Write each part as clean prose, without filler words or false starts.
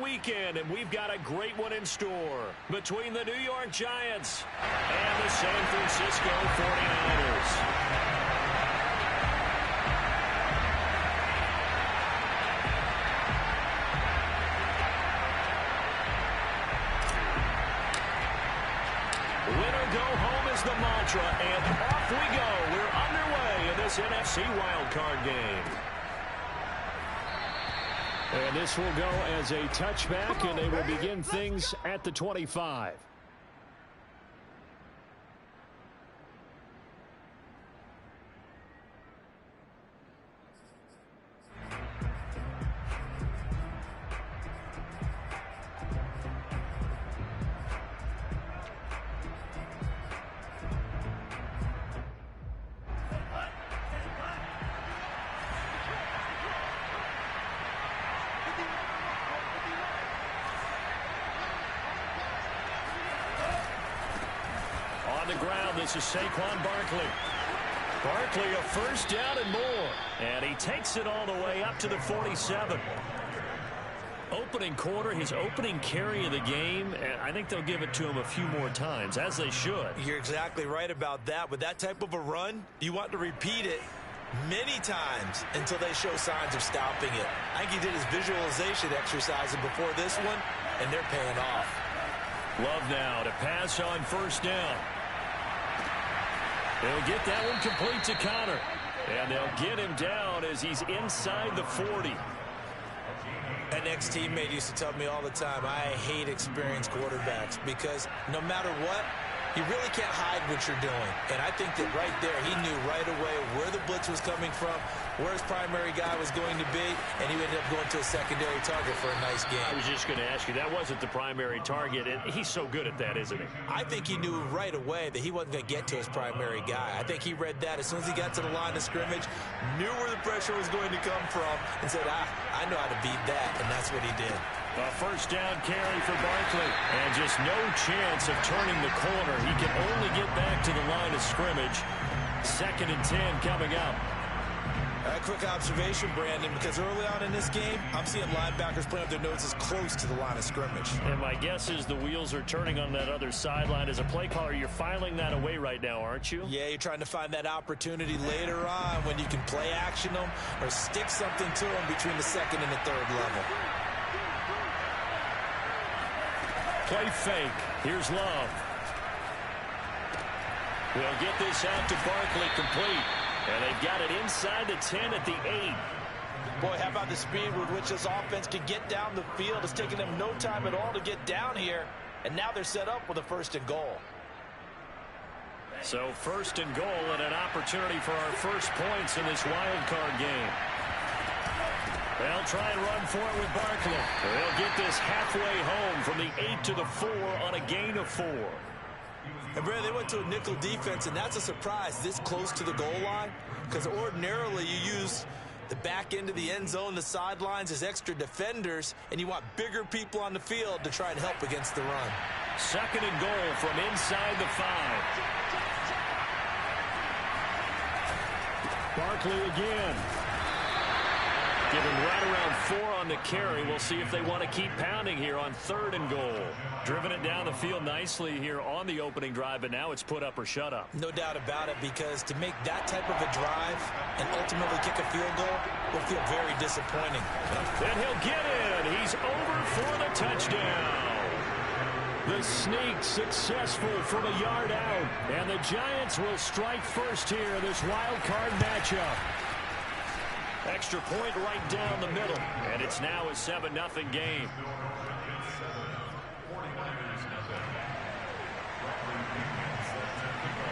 Weekend, and we've got a great one in store between the New York Giants and the San Francisco 49ers. Winner go home is the mantra, and off we go. We're underway in this NFC wildcard game. And this will go as a touchback, and they will begin things at the 25. On the ground, this is Saquon Barkley. Barkley a first down and more. And he takes it all the way up to the 47. Opening quarter, his opening carry of the game, and I think they'll give it to him a few more times, as they should. You're exactly right about that. With that type of a run, you want to repeat it many times until they show signs of stopping it. I think he did his visualization exercises before this one, and they're paying off. Love now to pass on first down. They'll get that one complete to Connor. And they'll get him down as he's inside the 40. An ex-teammate used to tell me all the time, I hate experienced quarterbacks because no matter what, you really can't hide what you're doing. And I think that right there, he knew right away where the blitz was coming from, where his primary guy was going to be, and he ended up going to a secondary target for a nice game. I was just going to ask you, that wasn't the primary target, and he's so good at that, isn't he? I think he knew right away that he wasn't going to get to his primary guy. I think he read that as soon as he got to the line of scrimmage, knew where the pressure was going to come from, and said, I know how to beat that, and that's what he did. A first down carry for Barkley. And just no chance of turning the corner. He can only get back to the line of scrimmage. 2nd and 10 coming up. A quick observation, Brandon, because early on in this game, I'm seeing linebackers putting up their noses close to the line of scrimmage. And my guess is the wheels are turning on that other sideline. As a play caller, you're filing that away right now, aren't you? Yeah, you're trying to find that opportunity later on when you can play action them or stick something to them between the 2nd and the 3rd level. Play fake. Here's Love. We'll get this out to Barkley complete. And they've got it inside the 10 at the 8. Boy, how about the speed with which this offense can get down the field? It's taken them no time at all to get down here. And now they're set up with a 1st and goal. So 1st and goal and an opportunity for our first points in this wild card game. They'll try and run for it with Barkley. They'll get this halfway home from the 8 to the 4 on a gain of 4. And Brad, they went to a nickel defense, and that's a surprise this close to the goal line, because ordinarily you use the back end of the end zone, the sidelines as extra defenders, and you want bigger people on the field to try and help against the run. 2nd and goal from inside the 5. Barkley again. Give him right around 4 on the carry. We'll see if they want to keep pounding here on 3rd and goal. Driven it down the field nicely here on the opening drive, but now it's put up or shut up. No doubt about it, because to make that type of a drive and ultimately kick a field goal will feel very disappointing. And he'll get in. He's over for the touchdown. The sneak successful from a yard out. And the Giants will strike first here in this wild card matchup. Extra point right down the middle. And it's now a 7-0 game.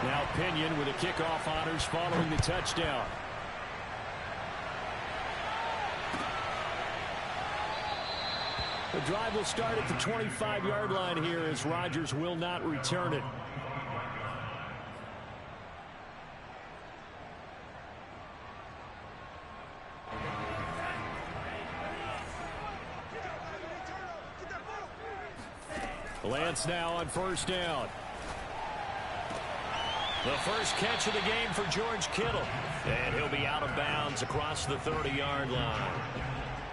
Now Pinion with a kickoff honors following the touchdown. The drive will start at the 25-yard line here as Rodgers will not return it. Lance now on first down. The first catch of the game for George Kittle. And he'll be out of bounds across the 30-yard line.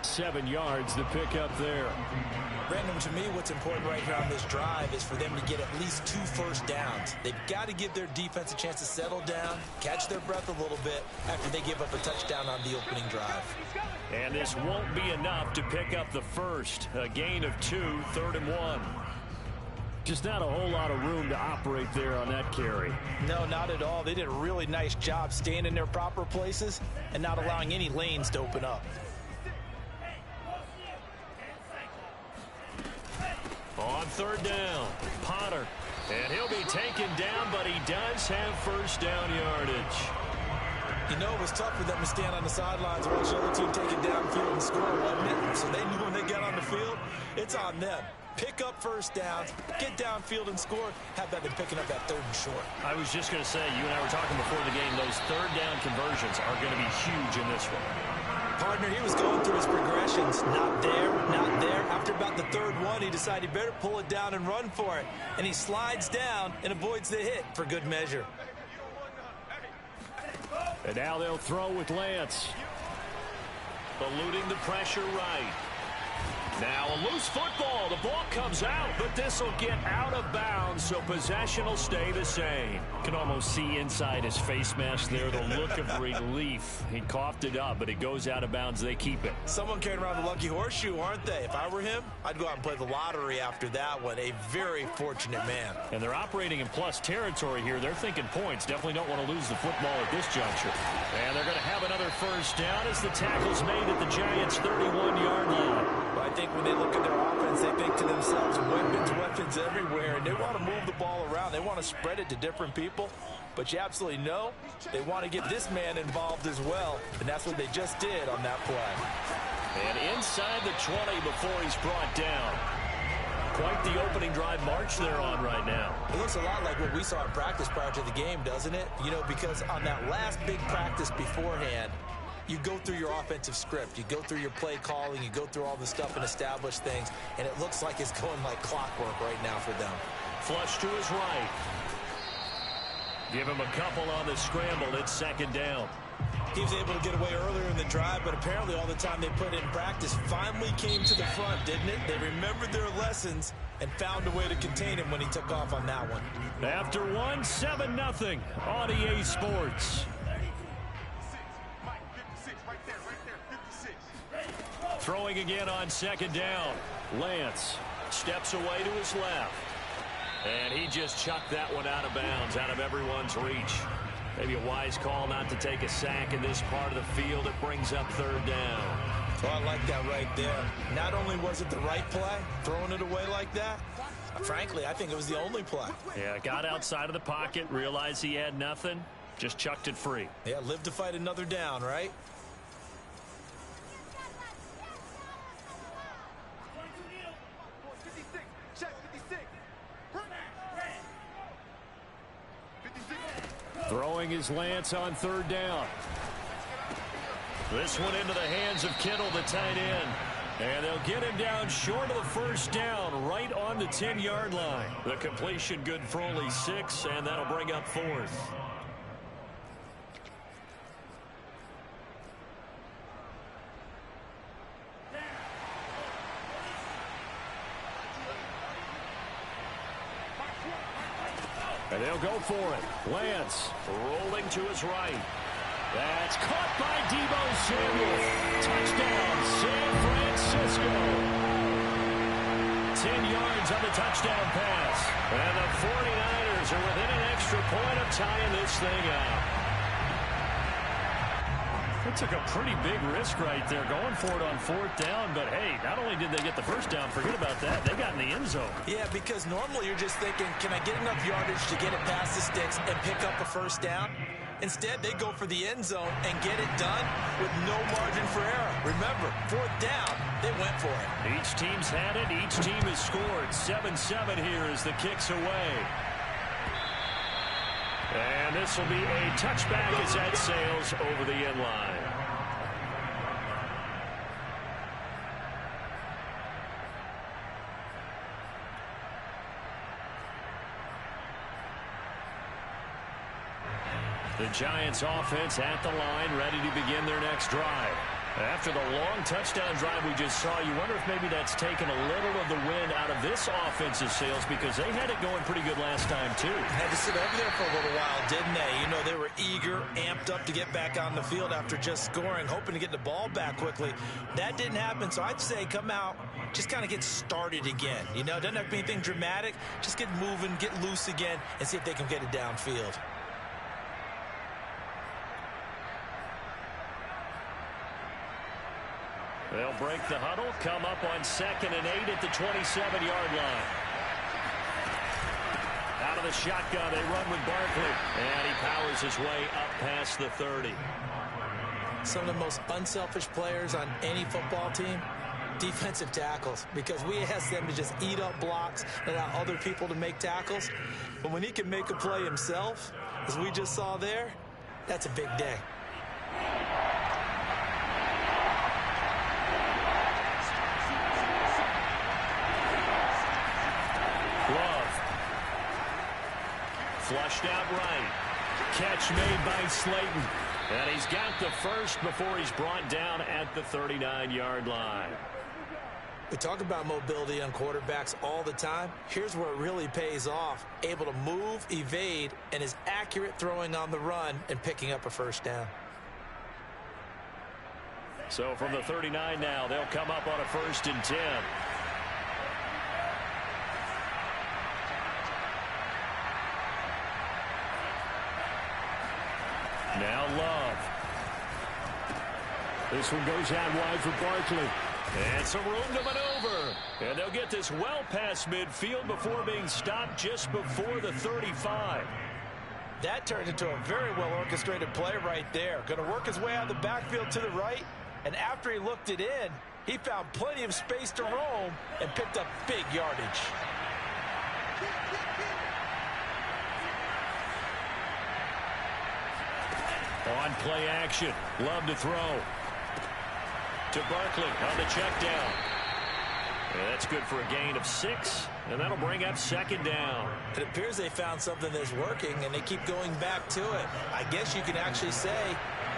7 yards to pick up there. Brandon, to me, what's important right here on this drive is for them to get at least 2 first downs. They've got to give their defense a chance to settle down, catch their breath a little bit after they give up a touchdown on the opening drive. And this won't be enough to pick up the first. A gain of 2, 3rd and 1. Just not a whole lot of room to operate there on that carry. No, not at all. They did a really nice job staying in their proper places and not allowing any lanes to open up. On 3rd down, Potter. And he'll be taken down, but he does have first down yardage. You know, it was tough for them to stand on the sidelines and watch the other team take it downfield and score, wasn't it? So they knew when they got on the field, it's on them. Pick up first downs, get downfield and score. How about them picking up that 3rd and short? I was just going to say, you and I were talking before the game, those 3rd down conversions are going to be huge in this one. Partner, he was going through his progressions. Not there, not there. After about the 3rd one, he decided he better pull it down and run for it. And he slides down and avoids the hit for good measure. And now they'll throw with Lance. Eluding the pressure right. Now a loose football. The ball comes out, but this will get out of bounds, so possession will stay the same. Can almost see inside his face mask there the look of relief. He coughed it up, but it goes out of bounds. They keep it. Someone carrying around the lucky horseshoe, aren't they? If I were him, I'd go out and play the lottery after that one. A very fortunate man. And they're operating in plus territory here. They're thinking points. Definitely don't want to lose the football at this juncture. And they're going to have another first down as the tackle's made at the Giants' 31-yard line. I think when they look at their offense, they think to themselves, weapons everywhere, and they want to move the ball around. They want to spread it to different people, but you absolutely know they want to get this man involved as well, and that's what they just did on that play. And inside the 20 before he's brought down. Quite the opening drive march they're on right now. It looks a lot like what we saw in practice prior to the game, doesn't it? You know, because on that last big practice beforehand, you go through your offensive script. You go through your play calling. You go through all the stuff and establish things. And it looks like it's going like clockwork right now for them. Flush to his right. Give him a couple on the scramble. It's 2nd down. He was able to get away earlier in the drive, but apparently all the time they put in practice finally came to the front, didn't it? They remembered their lessons and found a way to contain him when he took off on that one. After 7-0 on EA Sports. Throwing again on 2nd down. Lance steps away to his left. And he just chucked that one out of bounds, out of everyone's reach. Maybe a wise call not to take a sack in this part of the field. It brings up 3rd down. Oh, I like that right there. Not only was it the right play, throwing it away like that, frankly, I think it was the only play. Yeah, got outside of the pocket, realized he had nothing, just chucked it free. Yeah, live to fight another down, right? Throwing his Lance on 3rd down. This one into the hands of Kittle, the tight end. And they'll get him down short of the first down, right on the 10-yard line. The completion good for only 6, and that'll bring up 4th. And they'll go for it. Lance rolling to his right. That's caught by Deebo Samuel. Touchdown, San Francisco. 10 yards on the touchdown pass. And the 49ers are within an extra point of tying this thing out. They took a pretty big risk right there going for it on 4th down. But, hey, not only did they get the first down, forget about that, they got in the end zone. Yeah, because normally you're just thinking, can I get enough yardage to get it past the sticks and pick up a first down? Instead, they go for the end zone and get it done with no margin for error. Remember, 4th down, they went for it. Each team's had it. Each team has scored. 7-7 here as the kick's away. And this will be a touchback as that sails over the end line. The Giants offense at the line, ready to begin their next drive. After the long touchdown drive we just saw, you wonder if maybe that's taken a little of the wind out of this offensive sails, because they had it going pretty good last time too. Had to sit over there for a little while, didn't they? You know, they were eager, amped up to get back on the field after just scoring, hoping to get the ball back quickly. That didn't happen, so I'd say come out, just kind of get started again. You know, it doesn't have to be anything dramatic. Just get moving, get loose again, and see if they can get it downfield. They'll break the huddle, come up on 2nd and 8 at the 27-yard line. Out of the shotgun, they run with Barkley, and he powers his way up past the 30. Some of the most unselfish players on any football team, defensive tackles, because we ask them to just eat up blocks and allow other people to make tackles. But when he can make a play himself, as we just saw there, that's a big day. Love. Flushed out right. Catch made by Slayton. And he's got the first before he's brought down at the 39-yard line. We talk about mobility on quarterbacks all the time. Here's where it really pays off. Able to move, evade, and is accurate throwing on the run and picking up a first down. So from the 39 now, they'll come up on a 1st and 10. Now Love. This one goes out wide for Barkley. And some room to maneuver. And they'll get this well past midfield before being stopped just before the 35. That turned into a very well-orchestrated play right there. Going to work his way out of the backfield to the right. And after he looked it in, he found plenty of space to roam and picked up big yardage. On play action. Love to throw. To Barkley on the check down. And that's good for a gain of 6. And that'll bring up 2nd down. It appears they found something that's working, and they keep going back to it. I guess you can actually say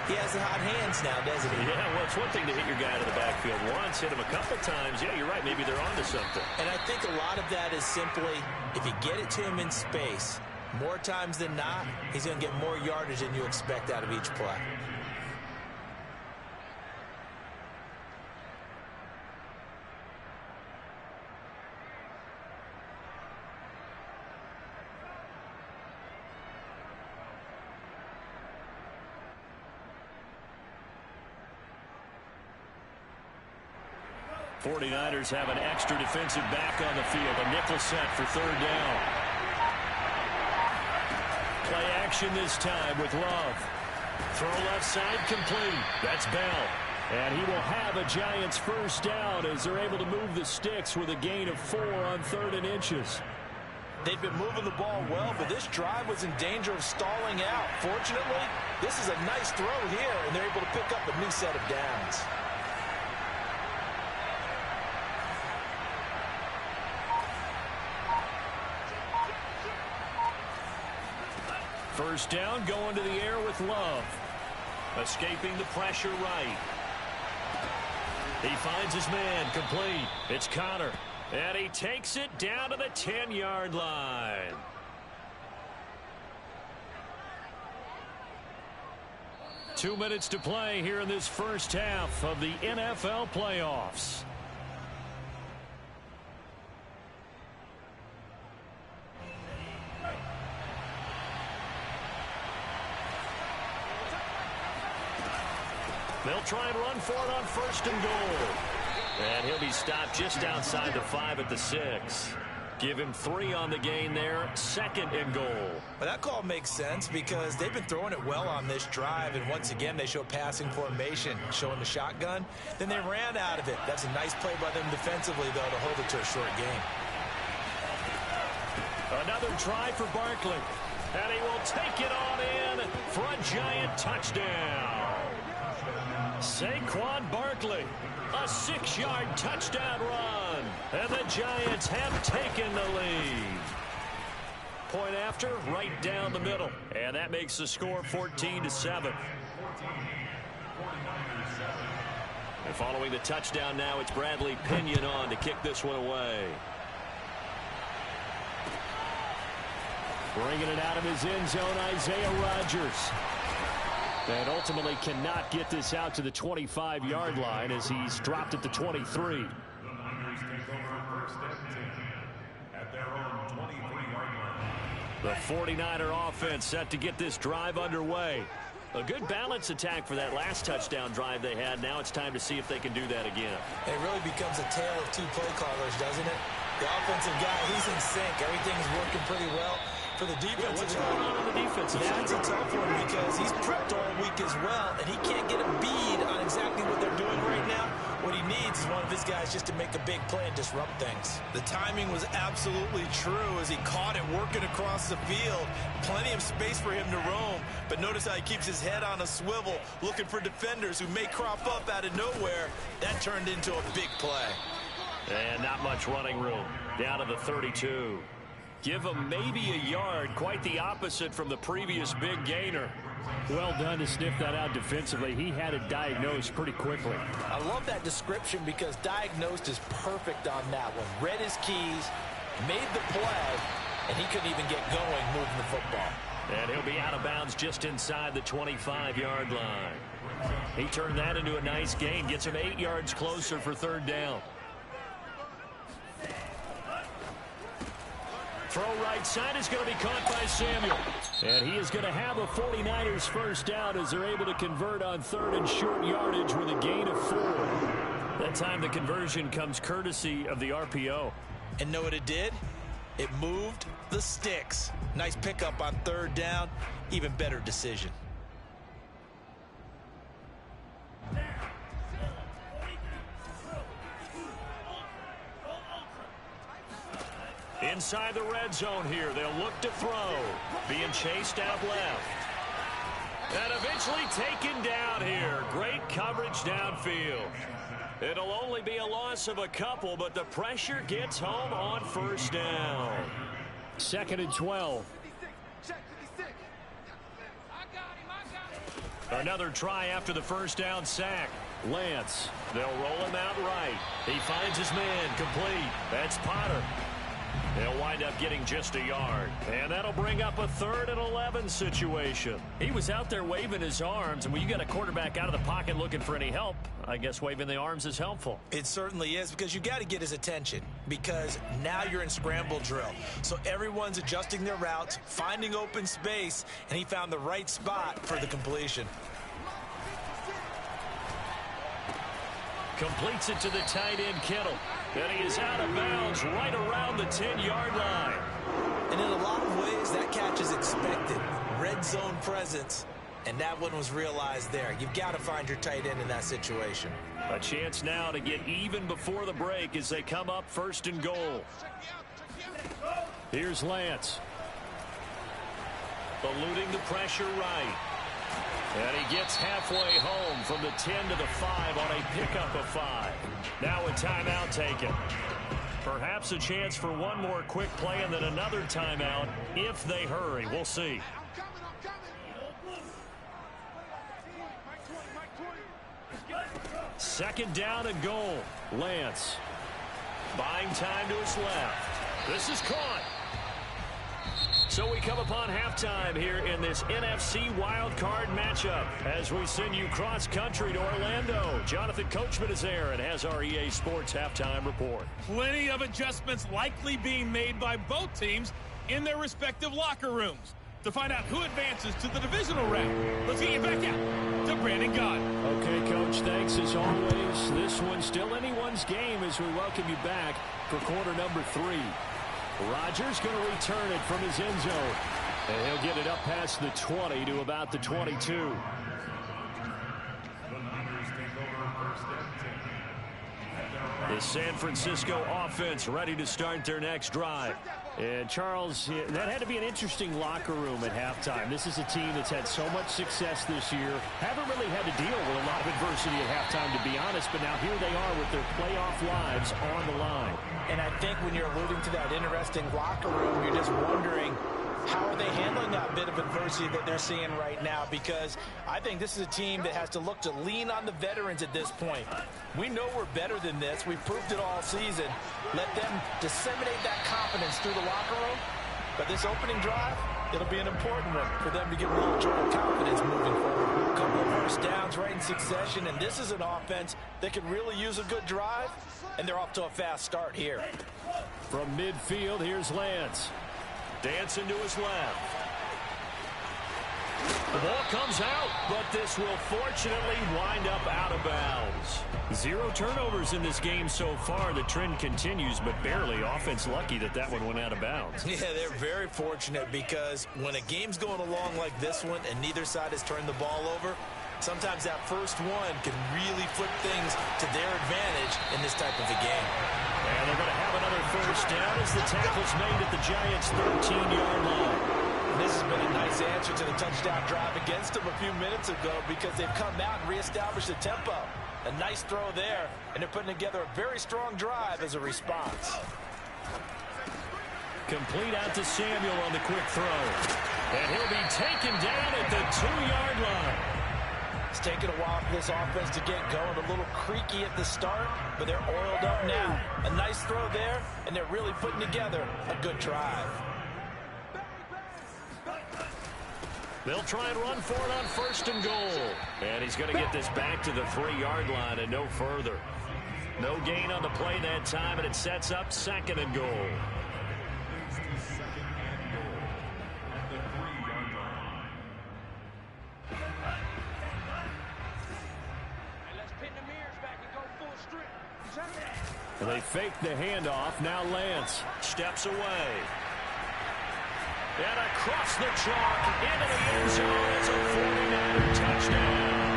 he has the hot hands now, doesn't he? Yeah, well, it's one thing to hit your guy to the backfield once, hit him a couple times. Yeah, you're right. Maybe they're onto something. And I think a lot of that is simply if you get it to him in space, more times than not, he's going to get more yardage than you expect out of each play. '49ers have an extra defensive back on the field. A nickel set for 3rd down. Play action this time with Love. Throw left side complete. That's Bell. And he will have a Giants first down as they're able to move the sticks with a gain of 4 on 3rd and inches. They've been moving the ball well, but this drive was in danger of stalling out. Fortunately, this is a nice throw here, and they're able to pick up a new set of downs. First down, going to the air with Love. Escaping the pressure right. He finds his man, complete. It's Connor. And he takes it down to the 10-yard line. Two minutes to play here in this first half of the NFL playoffs. They'll try and run for it on 1st and goal. And he'll be stopped just outside the 5 at the 6. Give him 3 on the gain there. 2nd and goal. Well, that call makes sense because they've been throwing it well on this drive. And once again, they show passing formation, showing the shotgun. Then they ran out of it. That's a nice play by them defensively, though, to hold it to a short game. Another try for Barkley. And he will take it on in for a Giant touchdown. Saquon Barkley, a 6-yard touchdown run, and the Giants have taken the lead. Point after, right down the middle, and that makes the score 14-7. And following the touchdown now, it's Bradley Pinion on to kick this one away. Bringing it out of his end zone, Isaiah Rodgers. And ultimately cannot get this out to the 25-yard line as he's dropped at the 23. The 49er offense set to get this drive underway. A good balance attack for that last touchdown drive they had. Now it's time to see if they can do that again. It really becomes a tale of two play callers, doesn't it? The offensive guy, he's in sync. Everything's working pretty well. For the defense, what's going on the defensive side? That's a tough one because he's prepped all week as well, and he can't get a bead on exactly what they're doing right now. What he needs is one of his guys just to make a big play and disrupt things. The timing was absolutely true as he caught it working across the field. Plenty of space for him to roam, but notice how he keeps his head on a swivel, looking for defenders who may crop up out of nowhere. That turned into a big play. And not much running room. Down to the 32. Give him maybe a yard, quite the opposite from the previous big gainer. Well done to sniff that out defensively. He had it diagnosed pretty quickly. I love that description because diagnosed is perfect on that one. Read his keys, made the play, and he couldn't even get going moving the football. And he'll be out of bounds just inside the 25-yard line. He turned that into a nice gain, gets him 8 yards closer for third down. Throw right side is going to be caught by Samuel. And he is going to have a 49ers first down as they're able to convert on third and short yardage with a gain of 4. That time the conversion comes courtesy of the RPO. And know what it did? It moved the sticks. Nice pickup on third down. Even better decision. Inside the red zone here, they'll look to throw. Being chased out left. And eventually taken down here. Great coverage downfield. It'll only be a loss of a couple, but the pressure gets home on first down. 2nd and 12. Another try after the first down sack. Lance, they'll roll him out right. He finds his man complete. That's Potter. They'll wind up getting just a yard. And that'll bring up a 3rd and 11 situation. He was out there waving his arms, and when you got a quarterback out of the pocket looking for any help, I guess waving the arms is helpful. It certainly is, because you got to get his attention, because now you're in scramble drill. So everyone's adjusting their routes, finding open space, and he found the right spot for the completion. Completes it to the tight end, Kittle. And he is out of bounds right around the 10-yard line. And in a lot of ways, that catch is expected. Red zone presence, and that one was realized there. You've got to find your tight end in that situation. A chance now to get even before the break as they come up 1st and goal. Here's Lance. Eluding the pressure right. And he gets halfway home from the 10 to the 5 on a pickup of 5. Now a timeout taken. Perhaps a chance for one more quick play and then another timeout if they hurry. We'll see. Second down and goal. Lance. Buying time to his left. This is caught. So we come upon halftime here in this NFC Wild Card matchup as we send you cross-country to Orlando. Jonathan Coachman is there and has our EA Sports halftime report. Plenty of adjustments likely being made by both teams in their respective locker rooms. To find out who advances to the divisional round, let's get you back out to Brandon Gaudin. Okay, Coach, thanks as always. This one's still anyone's game as we welcome you back for quarter number 3. Rodgers going to return it from his end zone. And he'll get it up past the 20 to about the 22. The San Francisco offense ready to start their next drive. And Charles, that had to be an interesting locker room at halftime. This is a team that's had so much success this year. Haven't really had to deal with a lot of adversity at halftime, to be honest. But now here they are with their playoff lives on the line. And I think when you're alluding to that interesting locker room, you're just wondering, how are they handling that bit of adversity that they're seeing right now? Because I think this is a team that has to look to lean on the veterans at this point. We know we're better than this. We've proved it all season. Let them disseminate that confidence through the locker room. But this opening drive, it'll be an important one for them to get a little jolt of confidence moving forward. A couple of first downs right in succession, and this is an offense that could really use a good drive, and they're off to a fast start here. From midfield, here's Lance. Dancing to his left. The ball comes out, but this will fortunately wind up out of bounds. 0 turnovers in this game so far. The trend continues, but barely. Offense lucky that that one went out of bounds. Yeah, they're very fortunate because when a game's going along like this one and neither side has turned the ball over, sometimes that first one can really flip things to their advantage in this type of a game. And they're going to have another first down as the tackle's made at the Giants' 13-yard line. This has been a nice answer to the touchdown drive against them a few minutes ago because they've come out and reestablished the tempo. A nice throw there, and they're putting together a very strong drive as a response. Complete out to Samuel on the quick throw. And he'll be taken down at the 2-yard line. It's taken a while for this offense to get going. A little creaky at the start, but they're oiled up now. A nice throw there, and they're really putting together a good drive. They'll try and run for it on 1st and goal. And he's going to get this back to the 3-yard line and no further. No gain on the play that time, and it sets up 2nd and goal. They fake the handoff. Now Lance steps away. And across the chalk into the end zone. It's a 49er touchdown.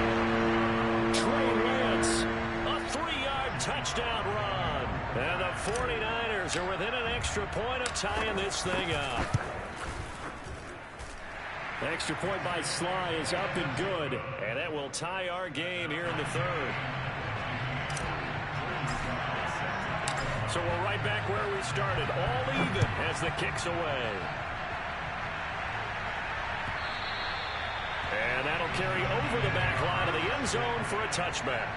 Trey Lance, a 3-yard touchdown run. And the 49ers are within an extra point of tying this thing up. Extra point by Sly is up and good. And that will tie our game here in the 3rd. So we're right back where we started, all even as the kick's away. And that'll carry over the back line of the end zone for a touchback.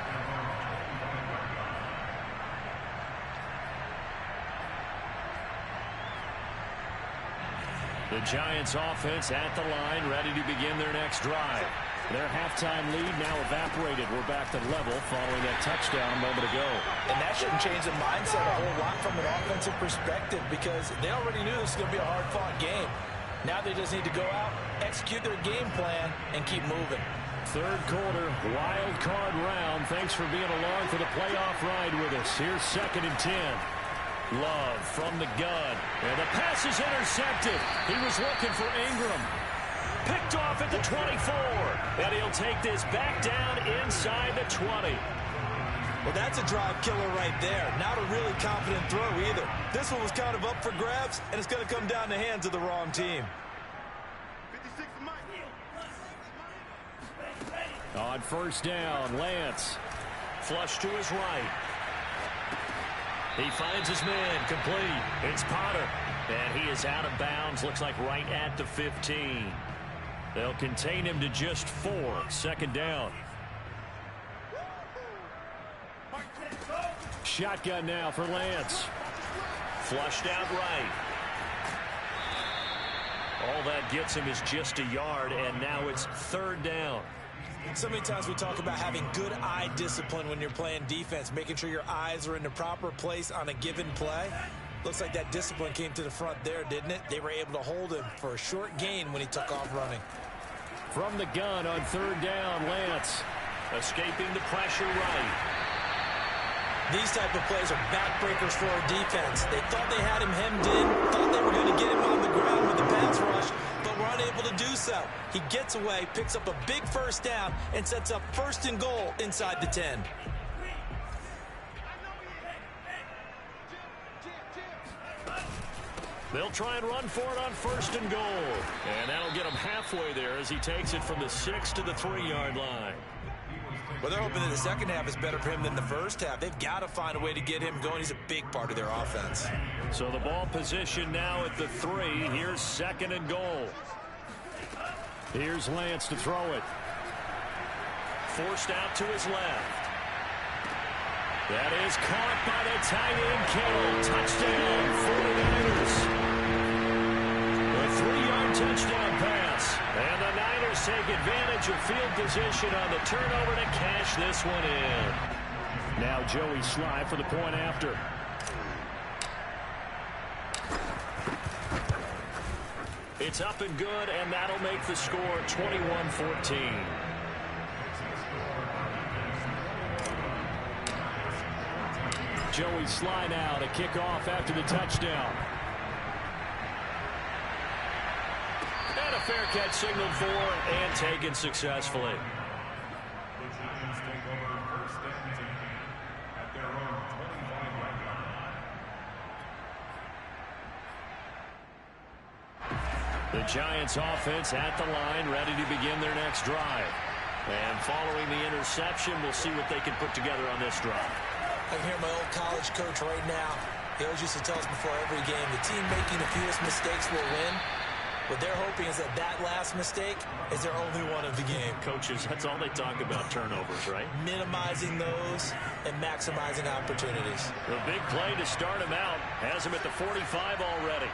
The Giants offense at the line, ready to begin their next drive. Their halftime lead now evaporated. We're back to level following that touchdown a moment ago. And that shouldn't change the mindset a whole lot from an offensive perspective because they already knew this was going to be a hard-fought game. Now they just need to go out, execute their game plan, and keep moving. 3rd quarter, wild card round. Thanks for being along for the playoff ride with us. Here's 2nd and 10. Love from the gun. And the pass is intercepted. He was looking for Ingram. Picked off at the 24. And he'll take this back down inside the 20. Well, that's a drive killer right there. Not a really confident throw either. This one was kind of up for grabs, and it's going to come down the hands of the wrong team. On 1st down, Lance. Flush to his right. He finds his man complete. It's Potter. And he is out of bounds. Looks like right at the 15. They'll contain him to just 4. 2nd down. Shotgun now for Lance. Flushed out right. All that gets him is just a yard, and now it's 3rd down. So many times we talk about having good eye discipline when you're playing defense, making sure your eyes are in the proper place on a given play. Looks like that discipline came to the front there, didn't it? They were able to hold him for a short gain when he took off running. From the gun on 3rd down, Lance escaping the pressure right. These type of plays are backbreakers for our defense. They thought they had him hemmed in, thought they were going to get him on the ground with the pass rush, but were unable to do so. He gets away, picks up a big 1st down, and sets up 1st and goal inside the 10. They'll try and run for it on 1st and goal. And that'll get him halfway there as he takes it from the 6 to the 3-yard line. Well, they're hoping that the second half is better for him than the first half. They've got to find a way to get him going. He's a big part of their offense. So the ball position now at the 3. Here's 2nd and goal. Here's Lance to throw it. Forced out to his left. That is caught by the tight end, Kittle. Touchdown, 49ers. A 3-yard touchdown pass. And the Niners take advantage of field position on the turnover to cash this one in. Now Joey Sly for the point after. It's up and good, and that'll make the score 21-14. Joey Sly now to kick off after the touchdown. And a fair catch signaled for and taken successfully. The Giants offense at the line, ready to begin their next drive. And following the interception, we'll see what they can put together on this drive. I can hear my old college coach right now. He always used to tell us before every game, the team making the fewest mistakes will win. What they're hoping is that that last mistake is their only one of the game. Coaches, that's all they talk about, turnovers, right? Minimizing those and maximizing opportunities. The big play to start him out has him at the 45 already.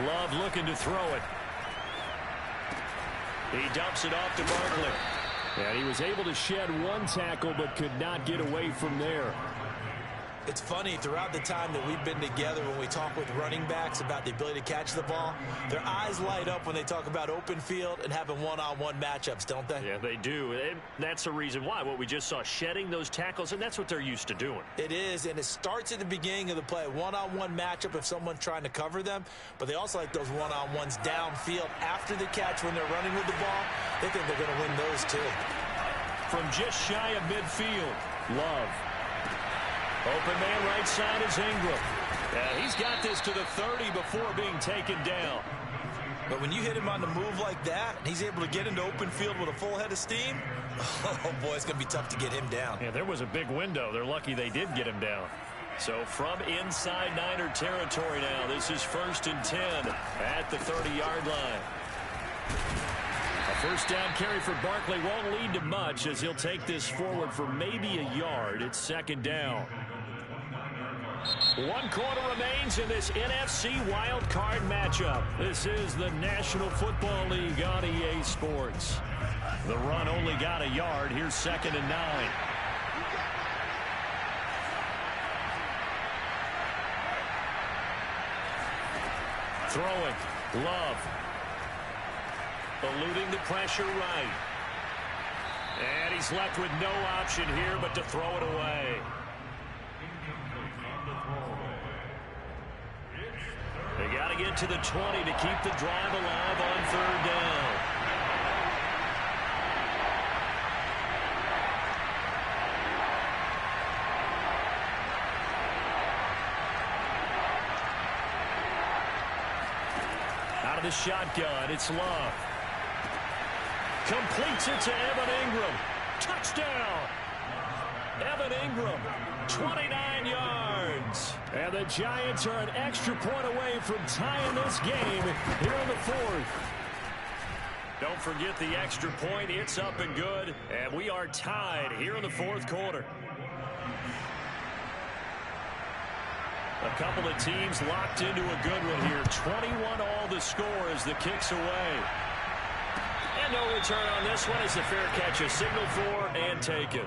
Love looking to throw it. He dumps it off to Barkley. And he was able to shed one tackle but could not get away from there. It's funny, throughout the time that we've been together, when we talk with running backs about the ability to catch the ball, their eyes light up when they talk about open field and having one-on-one matchups, don't they? Yeah, they do. And that's the reason why. What we just saw, shedding those tackles, and that's what they're used to doing. It is, and it starts at the beginning of the play. One-on-one matchup if someone's trying to cover them, but they also like those one-on-ones downfield after the catch when they're running with the ball. They think they're going to win those, too. From just shy of midfield, Love. Open man right side is Ingram. He's got this to the 30 before being taken down. But when you hit him on the move like that, and he's able to get into open field with a full head of steam, oh, boy, it's going to be tough to get him down. Yeah, there was a big window. They're lucky they did get him down. So from inside Niner territory now, this is 1st and 10 at the 30-yard line. A first down carry for Barkley won't lead to much as he'll take this forward for maybe a yard. It's 2nd down. 1 quarter remains in this NFC wild card matchup. This is the National Football League on EA Sports. The run only got a yard. Here's 2nd and 9. Throwing. Love. Eluding the pressure right. And he's left with no option here but to throw it away. They got to get to the 20 to keep the drive alive on 3rd down. Out of the shotgun, it's Love. Completes it to Evan Ingram. Touchdown! Evan Ingram, 29 yards. And the Giants are an extra point away from tying this game here in the 4th. Don't forget the extra point. It's up and good. And we are tied here in the 4th quarter. A couple of teams locked into a good one here. 21-all the score as the kick's away. And no return on this one as the fair catch is signaled for and taken.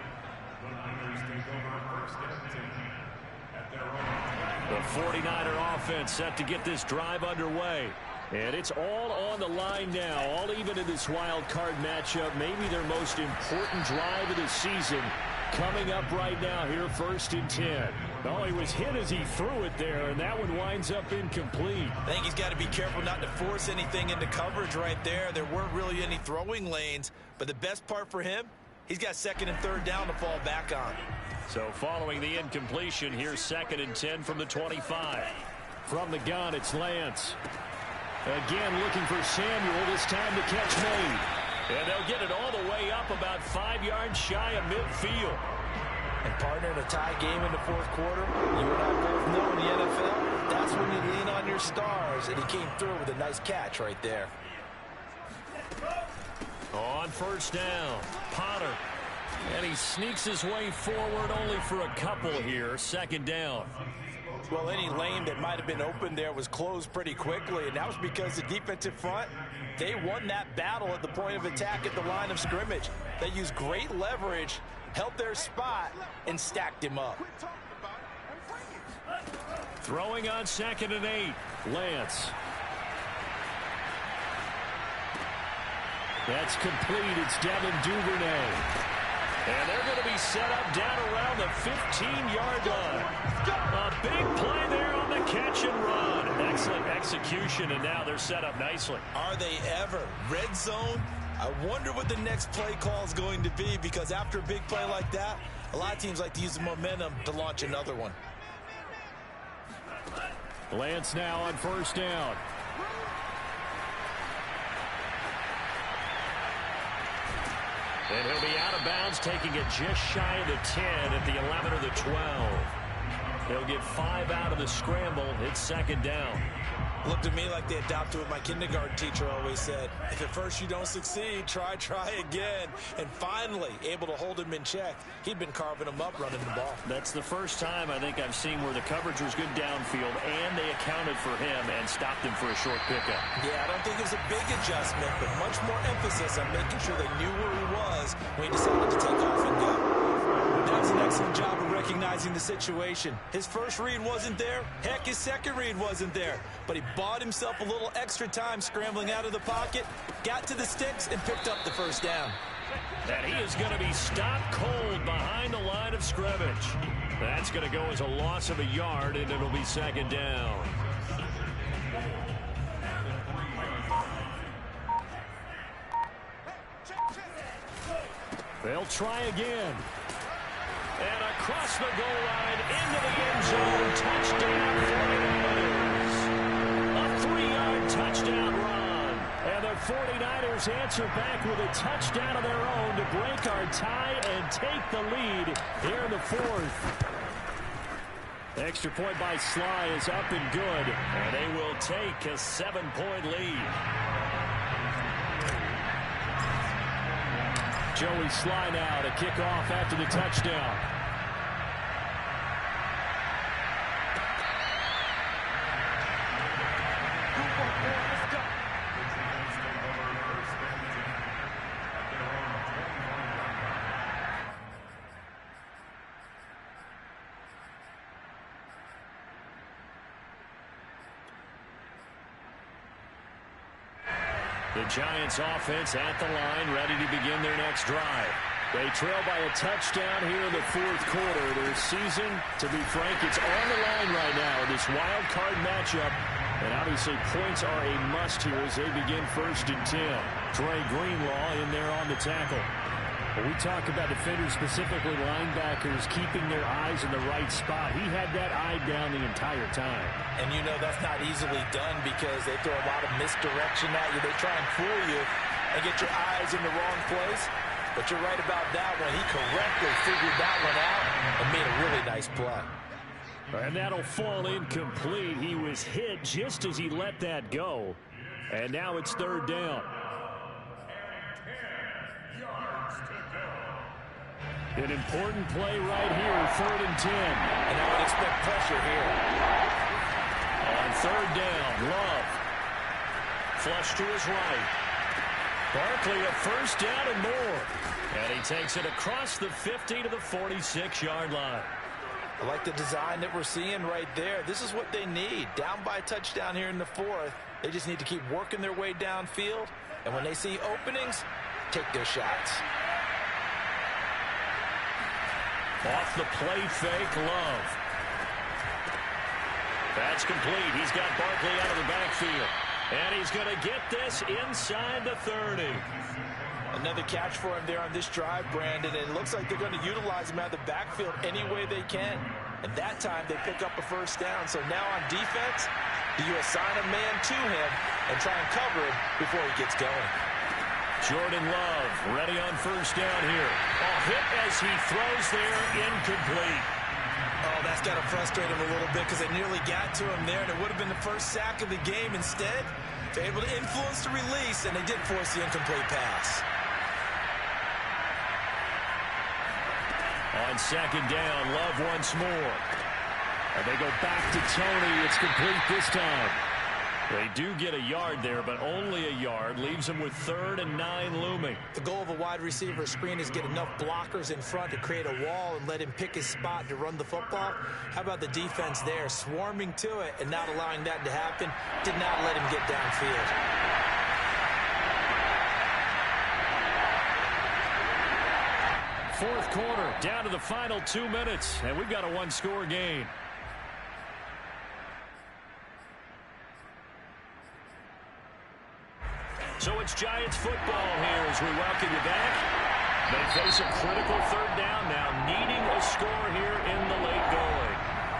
The 49er offense set to get this drive underway. And it's all on the line now, all even in this wild card matchup. Maybe their most important drive of the season coming up right now here, 1st and 10. Oh, he was hit as he threw it there, and that one winds up incomplete. I think he's got to be careful not to force anything into coverage right there. There weren't really any throwing lanes, but the best part for him, he's got 2nd and 3rd down to fall back on. So following the incompletion, here's 2nd and 10 from the 25. From the gun, it's Lance. Again looking for Samuel, this time the catch made. And they'll get it all the way up about 5 yards shy of midfield. And partner, in a tie game in the fourth quarter, you and I both know in the NFL, that's when you lean on your stars. And he came through with a nice catch right there. On first down, Potter. And he sneaks his way forward only for a couple here. Second down. Well, any lane that might have been open there was closed pretty quickly, and that was because the defensive front, they won that battle at the point of attack at the line of scrimmage. They used great leverage, held their spot, and stacked him up. Throwing on 2nd and 8, Lance. That's complete. It's Devin Duvernay. And they're going to be set up down around the 15-yard line. A big play there on the catch and run. Excellent execution, and now they're set up nicely. Are they ever? Red zone? I wonder what the next play call is going to be, because after a big play like that, a lot of teams like to use the momentum to launch another one. Lance now on first down. And he'll be out of bounds, taking it just shy of the 10 at the 11 or the 12. They'll get 5 out of the scramble. It's second down. Looked to me like they adopted what my kindergarten teacher always said. If at first you don't succeed, try again. And finally, able to hold him in check. He'd been carving him up running the ball. That's the first time I think I've seen where the coverage was good downfield, and they accounted for him and stopped him for a short pickup. Yeah, I don't think it was a big adjustment, but much more emphasis on making sure they knew where he was when he decided to take off and go. That was an excellent job of recognizing the situation. His first read wasn't there. Heck, his second read wasn't there. But he bought himself a little extra time scrambling out of the pocket, got to the sticks, and picked up the first down. And he is going to be stopped cold behind the line of scrimmage. That's going to go as a loss of a yard, and it'll be second down. They'll try again. And across the goal line, into the end zone, touchdown 49ers. A 3-yard touchdown run. And the 49ers answer back with a touchdown of their own to break our tie and take the lead here in the fourth. Extra point by Sly is up and good, and they will take a 7-point lead. Joey Sly now to kick off after the touchdown. The Giants offense at the line, ready to begin their next drive. They trail by a touchdown here in the fourth quarter. Their season, to be frank, it's on the line right now in this wild card matchup. And obviously points are a must here as they begin 1st and 10. Trey Greenlaw in there on the tackle. When we talk about defenders, specifically linebackers, keeping their eyes in the right spot, he had that eye down the entire time. And you know that's not easily done because they throw a lot of misdirection at you. They try and fool you and get your eyes in the wrong place. But you're right about that one. He correctly figured that one out and made a really nice play. And that'll fall incomplete. He was hit just as he let that go. And now it's 3rd down. An important play right here, 3rd and 10. And I would expect pressure here. On 3rd down, Love. Flush to his right. Barkley a 1st down and more. And he takes it across the 50 to the 46-yard line. I like the design that we're seeing right there. This is what they need. Down by a touchdown here in the fourth. They just need to keep working their way downfield. And when they see openings, take their shots. Off the play fake, Love. That's complete. He's got Barkley out of the backfield. And he's going to get this inside the 30. Another catch for him there on this drive, Brandon. And it looks like they're going to utilize him out of the backfield any way they can. And that time they pick up a 1st down. So now on defense, do you assign a man to him and try and cover him before he gets going? Jordan Love ready on first down here. Hit as he throws there, incomplete. Oh, that's got to frustrate him a little bit because they nearly got to him there, and it would have been the first sack of the game. Instead, they're able to influence the release, and they did force the incomplete pass. On second down, Love once more. And they go back to Tony. It's complete this time. They do get a yard there, but only a yard. Leaves them with 3rd and 9 looming. The goal of a wide receiver screen is get enough blockers in front to create a wall and let him pick his spot to run the football. How about the defense there, swarming to it and not allowing that to happen? Did not let him get downfield. Fourth quarter, down to the final 2 minutes, and we've got a one-score game. So it's Giants football here as we welcome you back. They face a critical 3rd down now, needing a score here in the late going.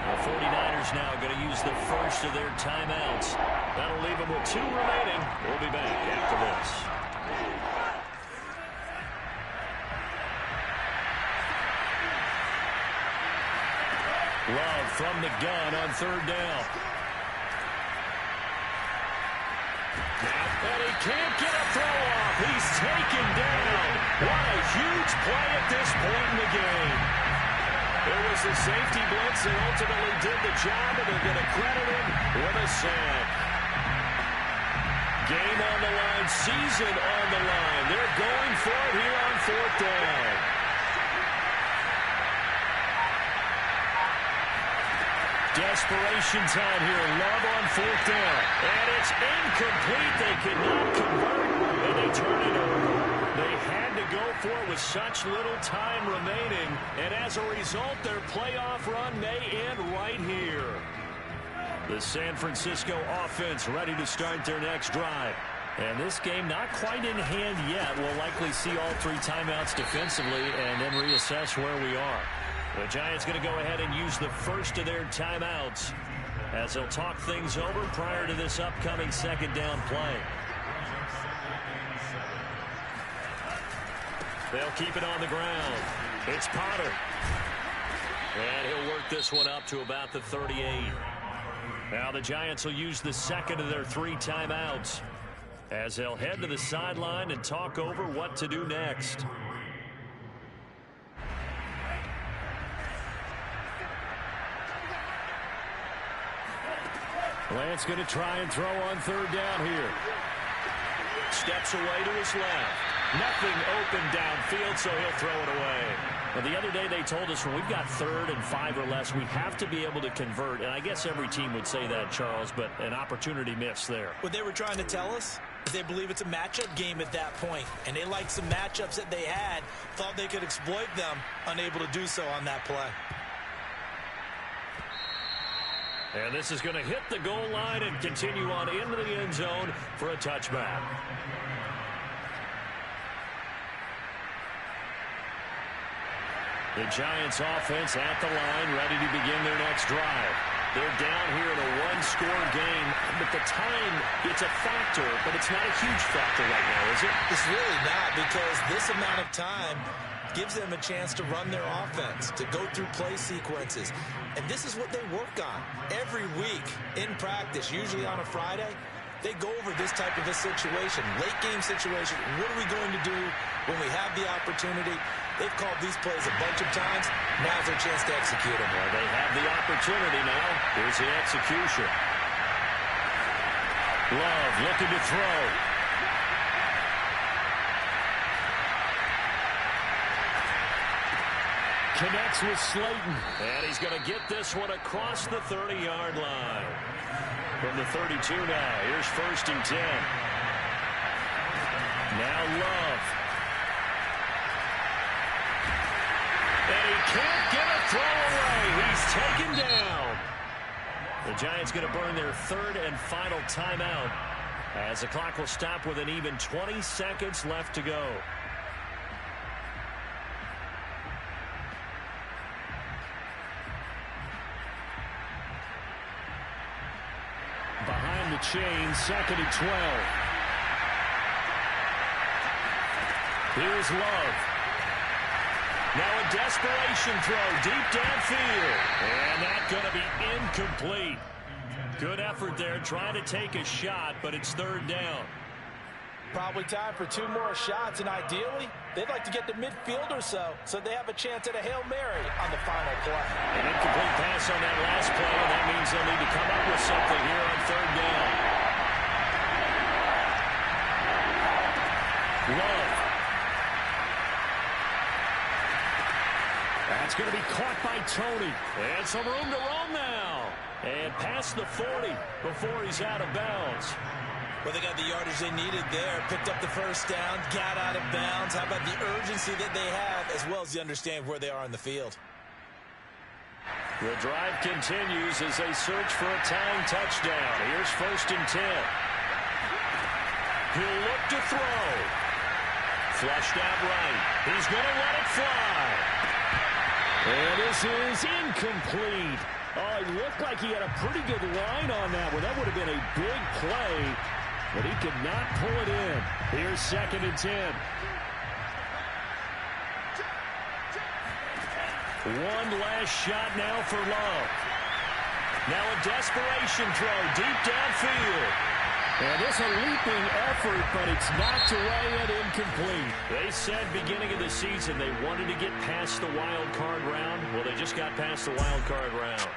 The 49ers now going to use the first of their timeouts. That'll leave them with 2 remaining. We'll be back after this. Love from the gun on 3rd down. And he can't get a throw off. He's taken down. What a huge play at this point in the game. It was the safety blitz that ultimately did the job, and they're going to credit him with a sack. Game on the line, season on the line. They're going for it here on 4th down. Desperation time here. Love on 4th down. And it's incomplete. They cannot convert, and they turn it over. They had to go for it with such little time remaining, and as a result, their playoff run may end right here. The San Francisco offense ready to start their next drive. And this game not quite in hand yet. We'll likely see all 3 timeouts defensively and then reassess where we are. The Giants going to go ahead and use the first of their timeouts as they'll talk things over prior to this upcoming 2nd down play. They'll keep it on the ground. It's Potter. And he'll work this one up to about the 38. Now the Giants will use the second of their 3 timeouts as they'll head to the sideline and talk over what to do next. Lance going to try and throw on 3rd down here. Steps away to his left. Nothing open downfield, so he'll throw it away. Well, the other day they told us when we've got 3rd and 5 or less, we have to be able to convert. And I guess every team would say that, Charles, but an opportunity missed there. What they were trying to tell us is they believe it's a matchup game at that point. And they liked some matchups that they had, thought they could exploit them, unable to do so on that play. And this is going to hit the goal line and continue on into the end zone for a touchback. The Giants offense at the line, ready to begin their next drive. They're down here in a one-score game, but the time, it's a factor, but it's not a huge factor right now, is it? It's really not, because this amount of time gives them a chance to run their offense, to go through play sequences. And this is what they work on every week in practice, usually on a Friday. They go over this type of a situation, late game situation. What are we going to do when we have the opportunity? They've called these plays a bunch of times. Now's their chance to execute them. Well, they have the opportunity now. Here's the execution. Love looking to throw. Connects with Slayton. And he's going to get this one across the 30-yard line. From the 32 now. Here's 1st and 10. Now Love. And he can't get a throw away. He's taken down. The Giants going to burn their 3rd and final timeout as the clock will stop with an even 20 seconds left to go. Behind the chain, 2nd and 12. Here's Love. Now a desperation throw deep downfield. And that's going to be incomplete. Good effort there trying to take a shot, but it's third down. Probably time for 2 more shots, and ideally, they'd like to get to midfield or so they have a chance at a Hail Mary on the final play. An incomplete pass on that last play, and that means they'll need to come up with something here on third down. Love. That's going to be caught by Tony. And some room to roam now. And past the 40 before he's out of bounds. Well, they got the yardage they needed there. Picked up the first down, got out of bounds. How about the urgency that they have, as well as the understand where they are on the field? The drive continues as they search for a tying touchdown. Here's 1st and 10. He'll look to throw. Flushed out right. He's going to let it fly. And this is incomplete. Oh, it looked like he had a pretty good line on that one. That would have been a big play, but he could not pull it in. Here's 2nd and 10. One last shot now for Love. Now a desperation throw deep downfield. And it's a leaping effort, but it's knocked away and incomplete. They said beginning of the season they wanted to get past the wild card round. Well, they just got past the wild card round.